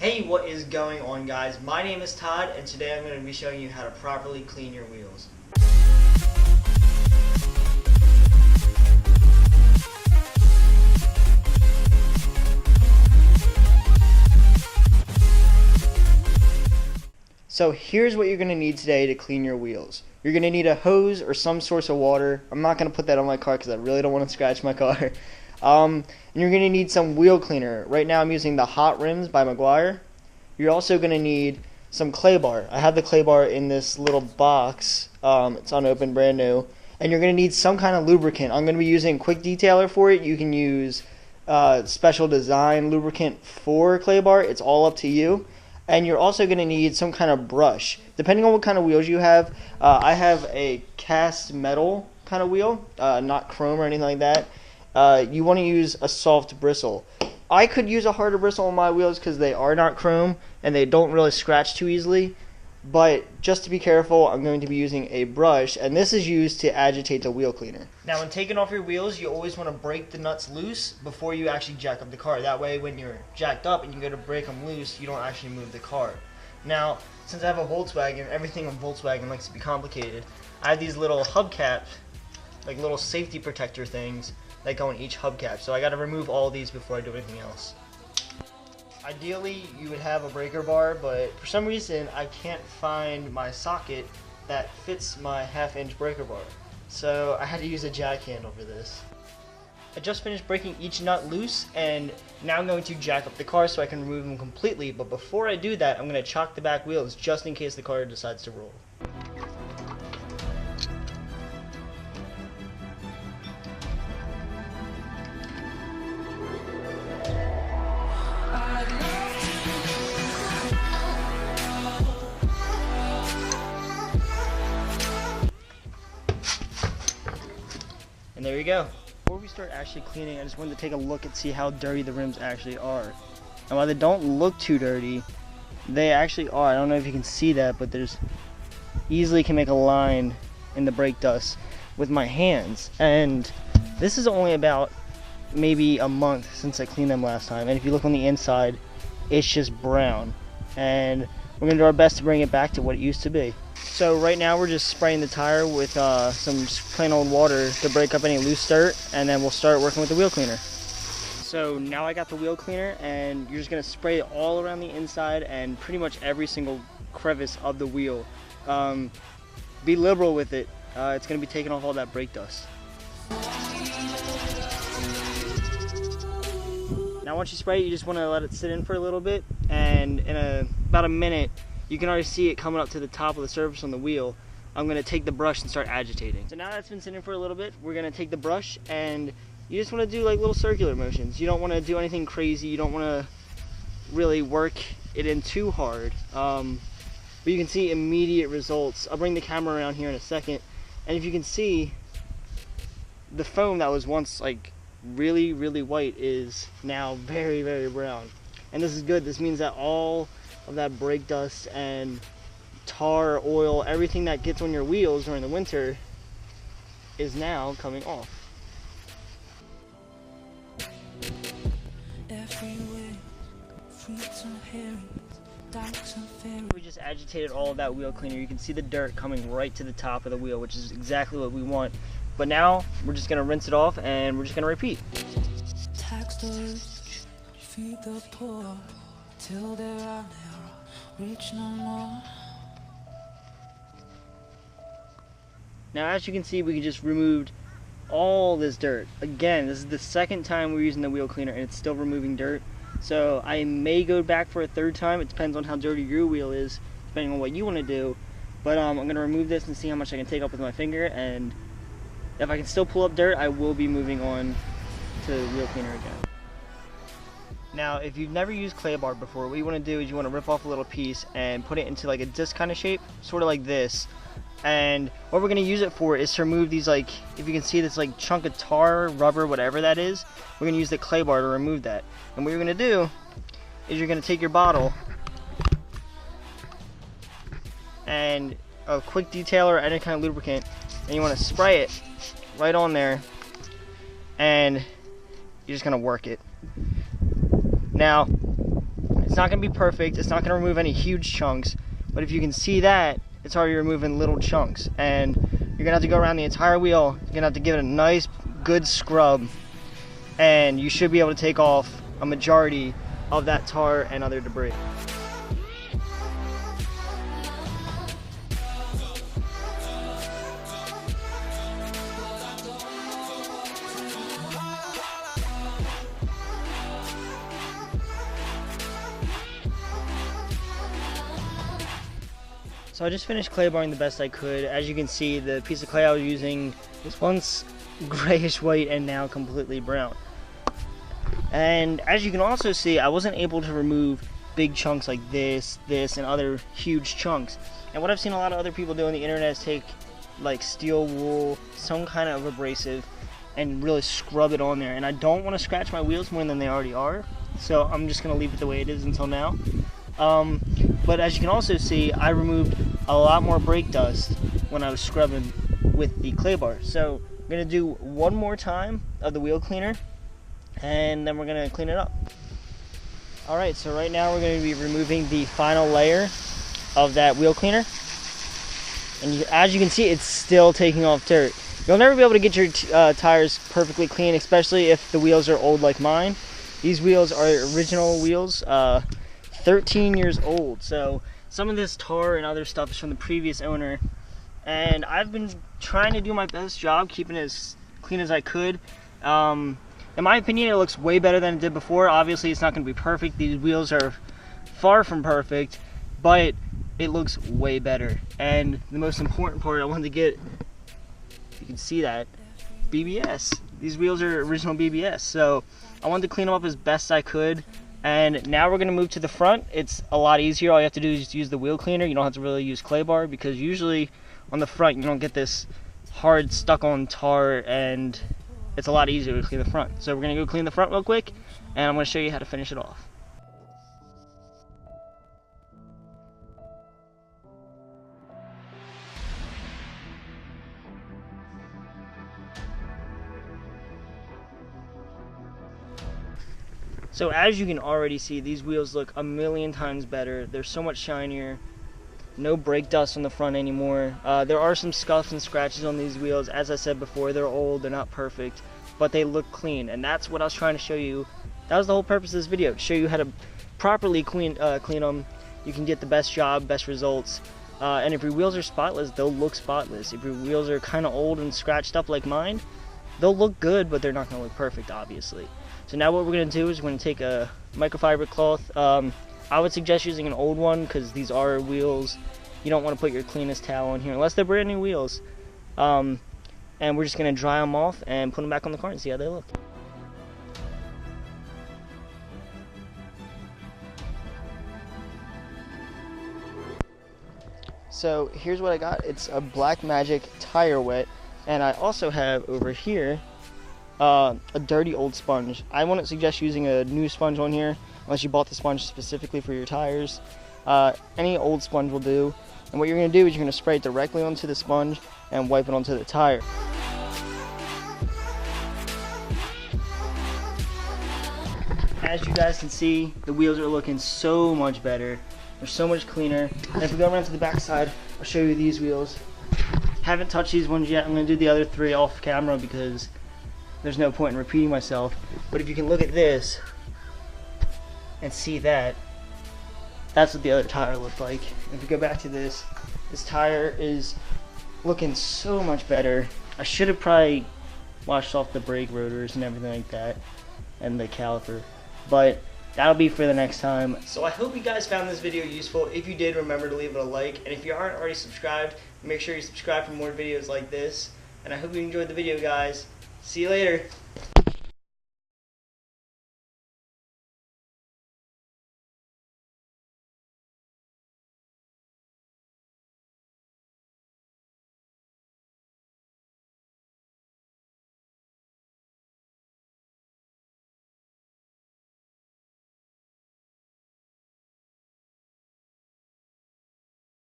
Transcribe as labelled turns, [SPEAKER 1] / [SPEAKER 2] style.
[SPEAKER 1] Hey, what is going on, guys? My name is Todd, and today I'm going to be showing you how to properly clean your wheels. So here's what you're going to need today to clean your wheels. You're going to need a hose or some source of water. I'm not going to put that on my car because I really don't want to scratch my car. And you're going to need some wheel cleaner. Right now I'm using the Hot Rims by Meguiar. You're also going to need some clay bar. I have the clay bar in this little box. It's unopened, brand new. And you're going to need some kind of lubricant. I'm going to be using Quick Detailer for it. You can use special design lubricant for clay bar. It's all up to you. And you're also going to need some kind of brush. Depending on what kind of wheels you have, I have a cast metal kind of wheel, not chrome or anything like that. You want to use a soft bristle. I could use a harder bristle on my wheels because they are not chrome and they don't really scratch too easily. But just to be careful, I'm going to be using a brush, and this is used to agitate the wheel cleaner. Now, when taking off your wheels, you always want to break the nuts loose before you actually jack up the car. That way, when you're jacked up and you go to break them loose, you don't actually move the car. Now, since I have a Volkswagen, everything on Volkswagen likes to be complicated. I have these little hubcaps, like little safety protector things that go in each hubcap. So I got to remove all of these before I do anything else. Ideally, you would have a breaker bar, but for some reason I can't find my socket that fits my 1/2-inch breaker bar. So I had to use a jack handle for this. I just finished breaking each nut loose, and now I'm going to jack up the car so I can remove them completely. But before I do that, I'm going to chock the back wheels just in case the car decides to roll. And there you go. Before we start actually cleaning, I just wanted to take a look and see how dirty the rims actually are. And while they don't look too dirty, they actually are. I don't know if you can see that, but there's easily can make a line in the brake dust with my hands. And this is only about maybe a month since I cleaned them last time. And if you look on the inside, it's just brown. And we're gonna do our best to bring it back to what it used to be. So right now we're just spraying the tire with some plain old water to break up any loose dirt, and then we'll start working with the wheel cleaner. So now I got the wheel cleaner, and you're just going to spray it all around the inside and pretty much every single crevice of the wheel. Be liberal with it. It's going to be taking off all that brake dust. Now once you spray it, you just want to let it sit in for a little bit, and in about a minute, you can already see it coming up to the top of the surface on the wheel. I'm going to take the brush and start agitating. So now that's been sitting for a little bit, we're going to take the brush, and you just want to do like little circular motions. You don't want to do anything crazy. You don't want to really work it in too hard. But you can see immediate results. I'll bring the camera around here in a second. And if you can see, the foam that was once like really, really white is now very, very brown. And this is good. This means that all of that brake dust and tar, oil, everything that gets on your wheels during the winter is now coming off. We just agitated all of that wheel cleaner. You can see the dirt coming right to the top of the wheel, which is exactly what we want. But now we're just gonna rinse it off, and we're just gonna repeat. Feed the poor till there are reach no more. Now as you can see, we just removed all this dirt. Again, this is the second time we're using the wheel cleaner and it's still removing dirt. So I may go back for a third time. It depends on how dirty your wheel is, depending on what you want to do. But I'm going to remove this and see how much I can take up with my finger, and if I can still pull up dirt, I will be moving on to the wheel cleaner again. Now, if you've never used clay bar before, what you want to do is you want to rip off a little piece and put it into like a disc kind of shape, sort of like this. And what we're going to use it for is to remove these, like, if you can see this like chunk of tar, rubber, whatever that is, we're going to use the clay bar to remove that. And what you're going to do is you're going to take your bottle and a Quick Detailer or any kind of lubricant, and you want to spray it right on there, and you're just going to work it. Now, It's not going to be perfect. It's not going to remove any huge chunks. But if you can see that, it's already removing little chunks. And you're going to have to go around the entire wheel. You're going to have to give it a nice, good scrub. And you should be able to take off a majority of that tar and other debris. So I just finished clay barring the best I could. As you can see, the piece of clay I was using was once grayish white and now completely brown. And as you can also see, I wasn't able to remove big chunks like this, and other huge chunks. And what I've seen a lot of other people do on the internet is take like steel wool, some kind of abrasive, and really scrub it on there. And I don't want to scratch my wheels more than they already are, so I'm just going to leave it the way it is until now. But as you can also see, I removed a lot more brake dust when I was scrubbing with the clay bar. So I'm going to do one more time of the wheel cleaner, and then we're going to clean it up. Alright, so right now we're going to be removing the final layer of that wheel cleaner. And as you can see, it's still taking off dirt. You'll never be able to get your tires perfectly clean, especially if the wheels are old like mine. These wheels are original wheels, 13 years old, so some of this tar and other stuff is from the previous owner, and I've been trying to do my best job keeping it as clean as I could. In my opinion, it looks way better than it did before. Obviously, it's not going to be perfect. These wheels are far from perfect, but it looks way better. And the most important part I wanted to get, you can see that, BBS. These wheels are original BBS, so I wanted to clean them up as best I could. And now we're going to move to the front. It's a lot easier. All you have to do is just use the wheel cleaner. You don't have to really use clay bar, because usually on the front you don't get this hard stuck on tar, and it's a lot easier to clean the front. So we're going to go clean the front real quick, and I'm going to show you how to finish it off. So as you can already see, these wheels look a million times better. They're so much shinier. No brake dust on the front anymore. There are some scuffs and scratches on these wheels. As I said before, they're old, they're not perfect, but they look clean, and that's what I was trying to show you. That was the whole purpose of this video, to show you how to properly clean them. You can get the best job, best results. And if your wheels are spotless, they'll look spotless. If your wheels are kind of old and scratched up like mine, they'll look good, but they're not going to look perfect, obviously. So now what we're going to do is we're going to take a microfiber cloth. I would suggest using an old one, because these are wheels. You don't want to put your cleanest towel on here unless they're brand new wheels. And we're just going to dry them off and put them back on the car and see how they look. So here's what I got. It's a Blackmagic tire wet, and I also have over here a dirty old sponge. I wouldn't suggest using a new sponge on here unless you bought the sponge specifically for your tires. Any old sponge will do. And what you're going to do is you're going to spray it directly onto the sponge and wipe it onto the tire. As you guys can see, the wheels are looking so much better. They're so much cleaner. And if we go around to the back side, I'll show you these wheels. Haven't touched these ones yet. I'm going to do the other three off camera because there's no point in repeating myself. But if you can look at this and see that, that's what the other tire looked like. If we go back to this tire is looking so much better. I should have probably washed off the brake rotors and everything like that, and the caliper, but that'll be for the next time. So I hope you guys found this video useful. If you did, remember to leave it a like, and if you aren't already subscribed, make sure you subscribe for more videos like this. And I hope you enjoyed the video, guys. See you later.